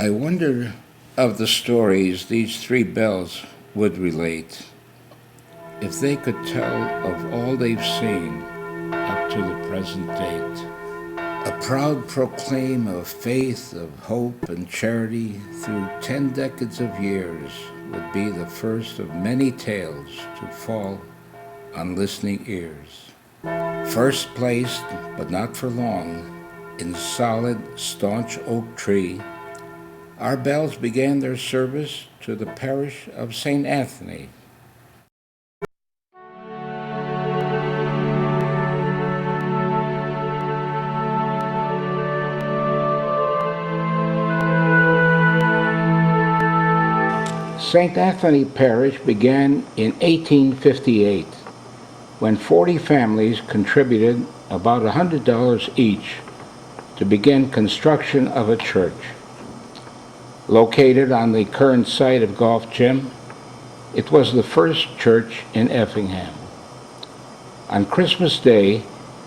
I wonder of the stories these three bells would relate, if they could tell of all they've seen up to the present date. A proud proclaim of faith, of hope and charity through 10 decades of years would be the first of many tales to fall on listening ears. First placed, but not for long, in solid, staunch oak tree, our bells began their service to the parish of St. Anthony. St. Anthony Parish began in 1858 when 40 families contributed about $100 each to begin construction of a church. Located on the current site of Golf Gym, it was the first church in Effingham. On Christmas Day,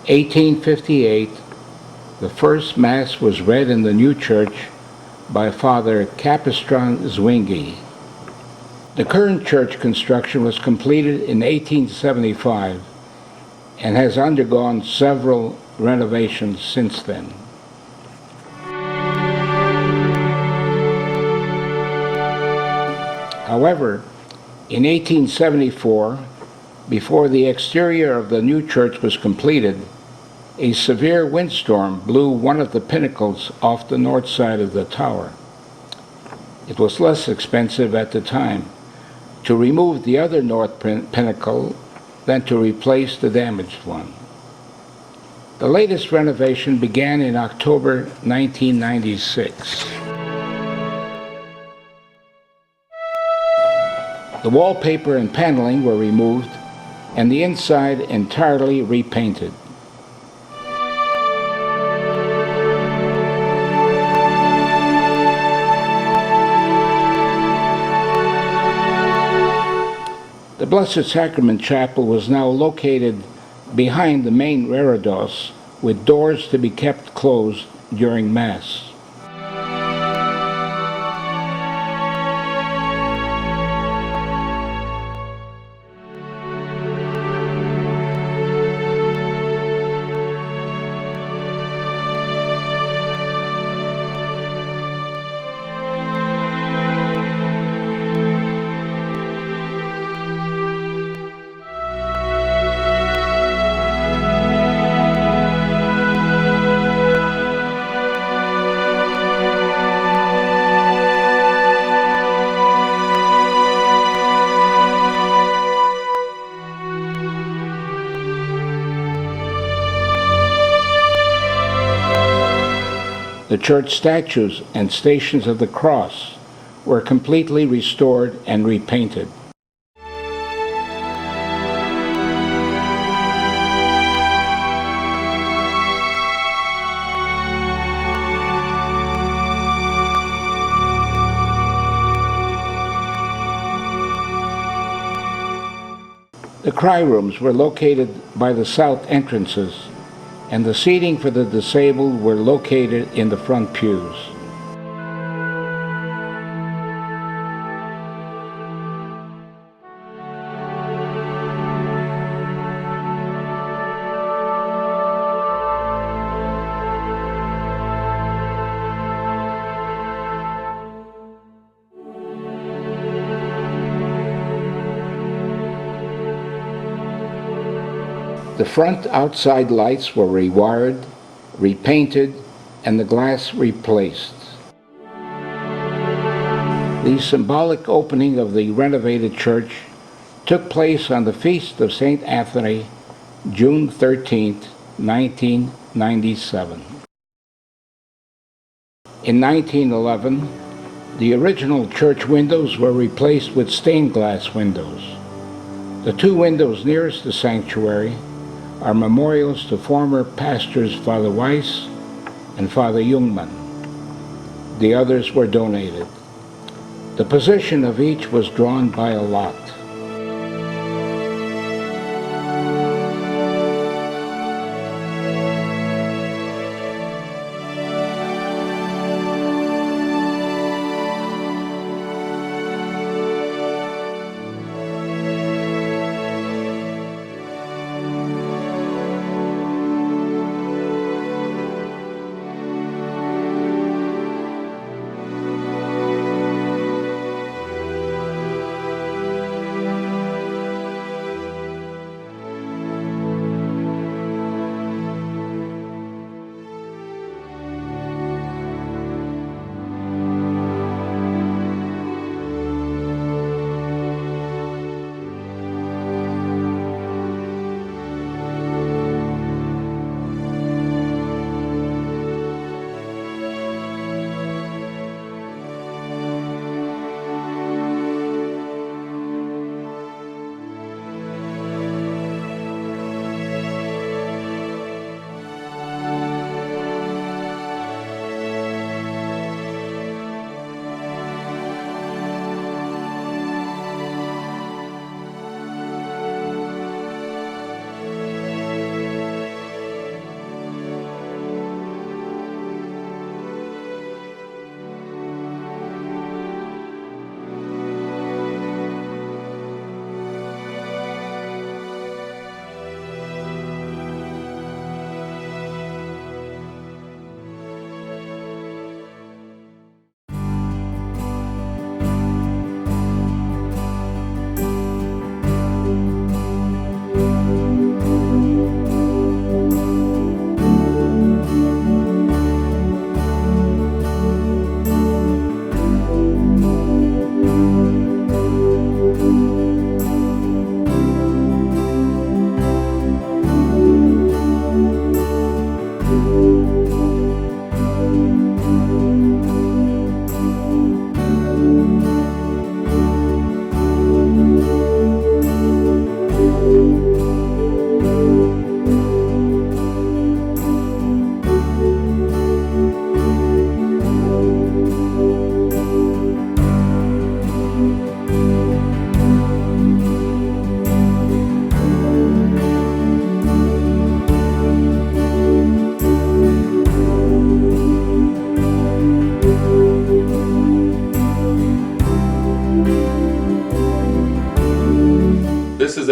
1858, the first Mass was read in the new church by Father Capistran Zwingli. The current church construction was completed in 1875 and has undergone several renovations since then. However, in 1874, before the exterior of the new church was completed, a severe windstorm blew one of the pinnacles off the north side of the tower. It was less expensive at the time to remove the other north pinnacle than to replace the damaged one. The latest renovation began in October 1996. The wallpaper and paneling were removed and the inside entirely repainted. The Blessed Sacrament Chapel was now located behind the main reredos, with doors to be kept closed during Mass. The church statues and Stations of the Cross were completely restored and repainted. The cry rooms were located by the south entrances, and the seating for the disabled were located in the front pews. The front outside lights were rewired, repainted, and the glass replaced. The symbolic opening of the renovated church took place on the Feast of St. Anthony, June 13, 1997. In 1911, the original church windows were replaced with stained glass windows. The two windows nearest the sanctuary are memorials to former pastors Father Weiss and Father Jungmann. The others were donated. The position of each was drawn by a lot.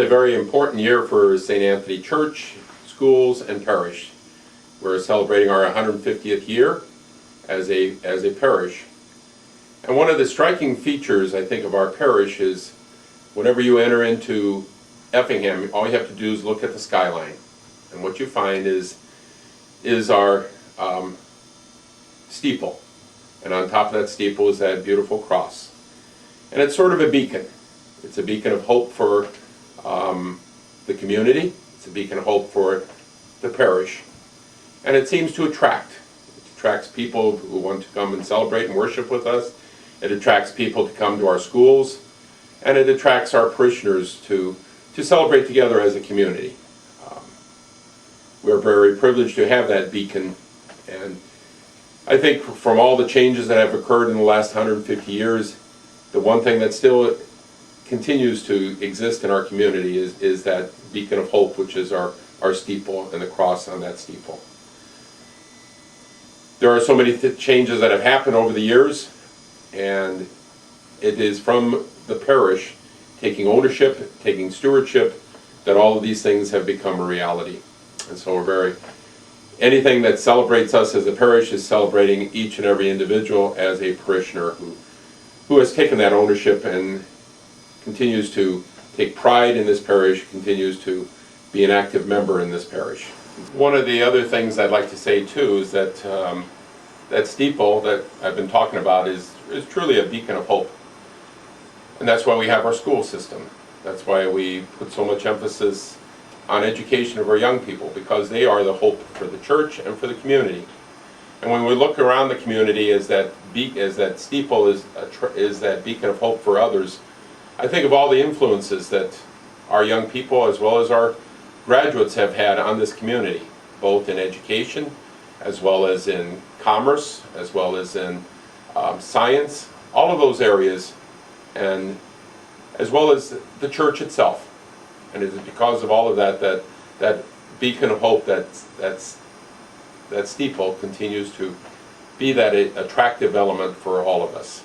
very important year for St. Anthony Church, schools, and parish. We're celebrating our 150th year as a parish. And one of the striking features, I think, of our parish is whenever you enter into Effingham, all you have to do is look at the skyline. And what you find is our steeple. And on top of that steeple is that beautiful cross. And it's sort of a beacon. It's a beacon of hope for the community. It's a beacon of hope for the parish. And it seems to attract. It attracts people who want to come and celebrate and worship with us. It attracts people to come to our schools. And it attracts our parishioners to celebrate together as a community. We're very privileged to have that beacon. And I think from all the changes that have occurred in the last 150 years, the one thing that still continues to exist in our community is that beacon of hope, which is our steeple and the cross on that steeple. There are so many changes that have happened over the years, and it is from the parish taking ownership, taking stewardship, that all of these things have become a reality. And so anything that celebrates us as a parish is celebrating each and every individual as a parishioner who has taken that ownership and continues to take pride in this parish, continues to be an active member in this parish. One of the other things I'd like to say too is that that steeple that I've been talking about is truly a beacon of hope. And that's why we have our school system. That's why we put so much emphasis on education of our young people, because they are the hope for the church and for the community. And when we look around the community as that steeple is that beacon of hope for others, I think of all the influences that our young people as well as our graduates have had on this community, both in education, as well as in commerce, as well as in science, all of those areas, and as well as the church itself. And it is because of all of that beacon of hope, that steeple continues to be that attractive element for all of us.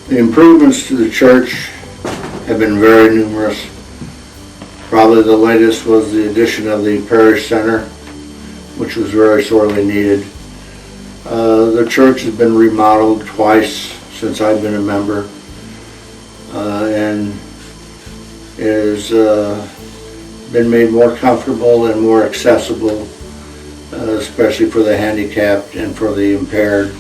The improvements to the church have been very numerous. Probably the latest was the addition of the parish center, which was very sorely needed. The church has been remodeled twice since I've been a member, and is been made more comfortable and more accessible, especially for the handicapped and for the impaired.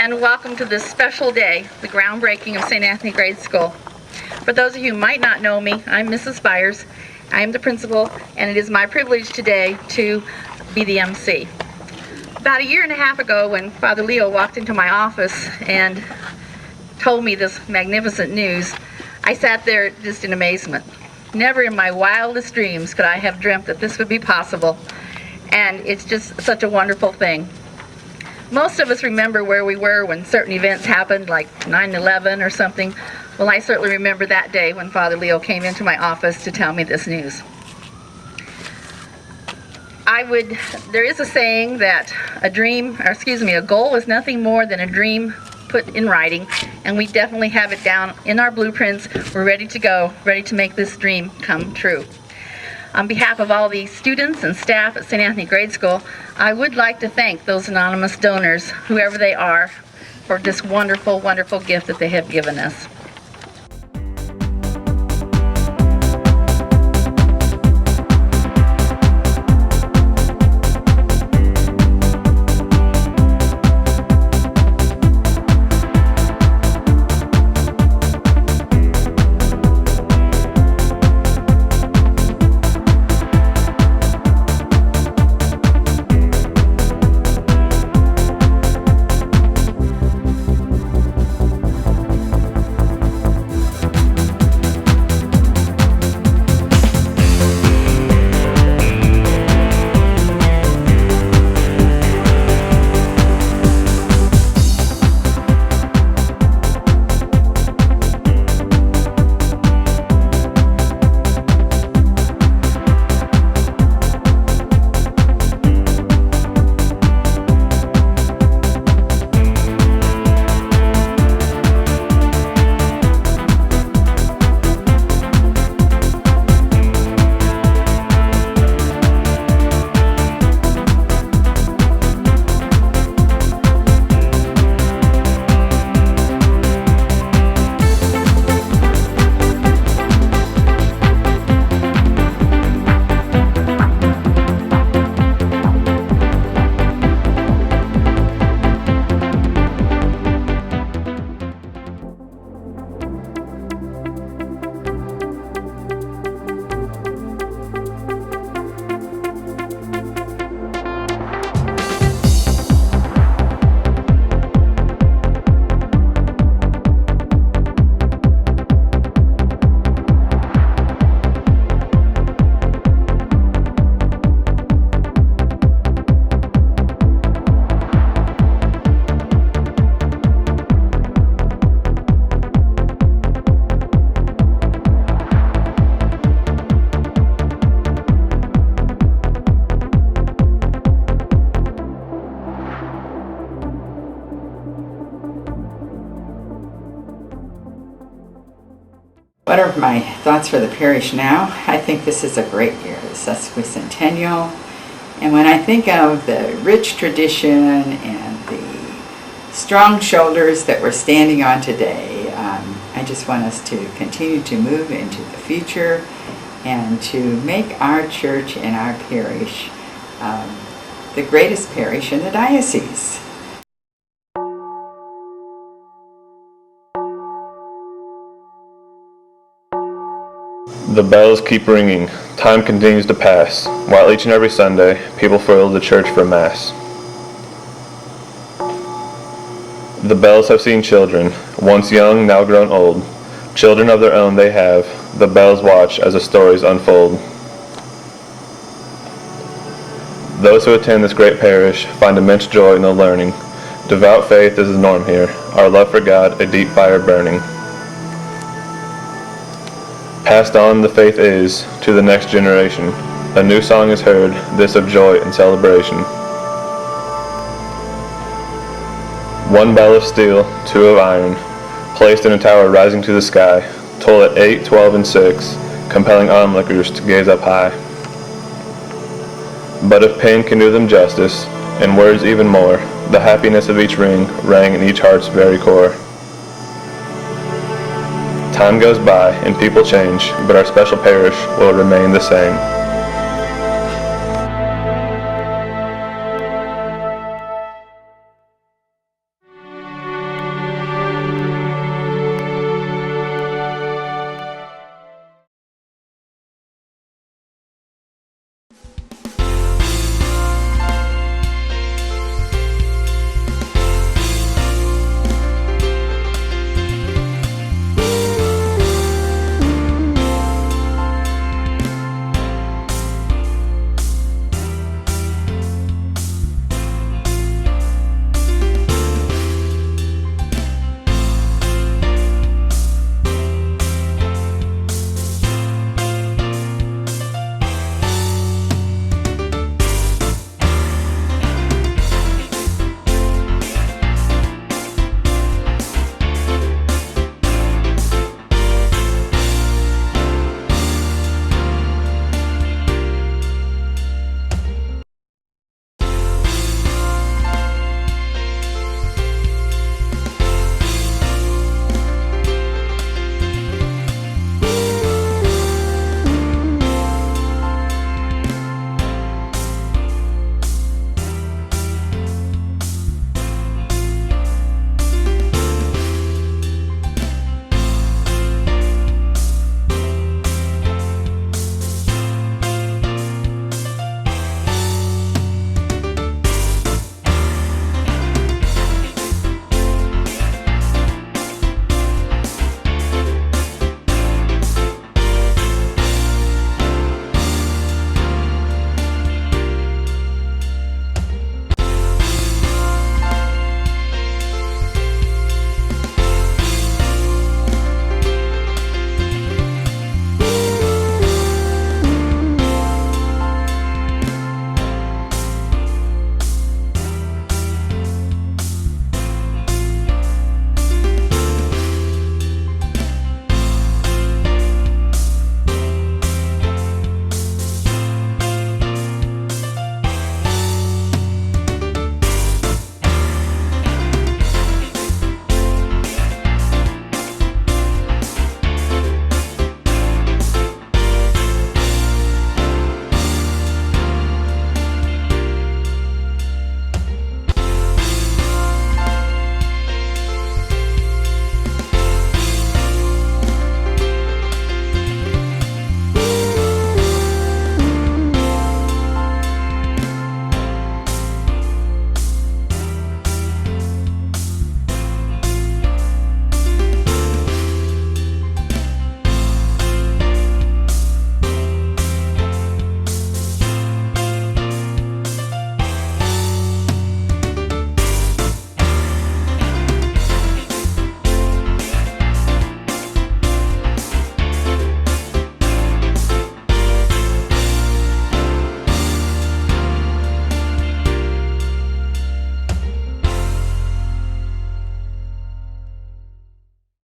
and welcome to this special day, the groundbreaking of St. Anthony Grade School. For those of you who might not know me, I'm Mrs. Byers, I am the principal, and it is my privilege today to be the MC. About a year and a half ago, when Father Leo walked into my office and told me this magnificent news, I sat there just in amazement. Never in my wildest dreams could I have dreamt that this would be possible, and it's just such a wonderful thing. Most of us remember where we were when certain events happened, like 9/11 or something. Well, I certainly remember that day when Father Leo came into my office to tell me this news. There is a saying that a goal is nothing more than a dream put in writing, and we definitely have it down in our blueprints. We're ready to go, ready to make this dream come true. On behalf of all the students and staff at St. Anthony Grade School, I would like to thank those anonymous donors, whoever they are, for this wonderful, wonderful gift that they have given us. What are my thoughts for the parish now? I think this is a great year, the Sesquicentennial. And when I think of the rich tradition and the strong shoulders that we're standing on today, I just want us to continue to move into the future and to make our church and our parish the greatest parish in the diocese. The bells keep ringing, time continues to pass, while each and every Sunday, people fill the church for Mass. The bells have seen children, once young, now grown old. Children of their own they have, the bells watch as the stories unfold. Those who attend this great parish find immense joy in the learning. Devout faith is the norm here, our love for God a deep fire burning. Passed on the faith is to the next generation. A new song is heard, this of joy and celebration. One bell of steel, two of iron, placed in a tower rising to the sky, toll at 8, 12, and 6, compelling onlookers to gaze up high. But if pain can do them justice, and words even more, the happiness of each ring rang in each heart's very core. Time goes by and people change, but our special parish will remain the same.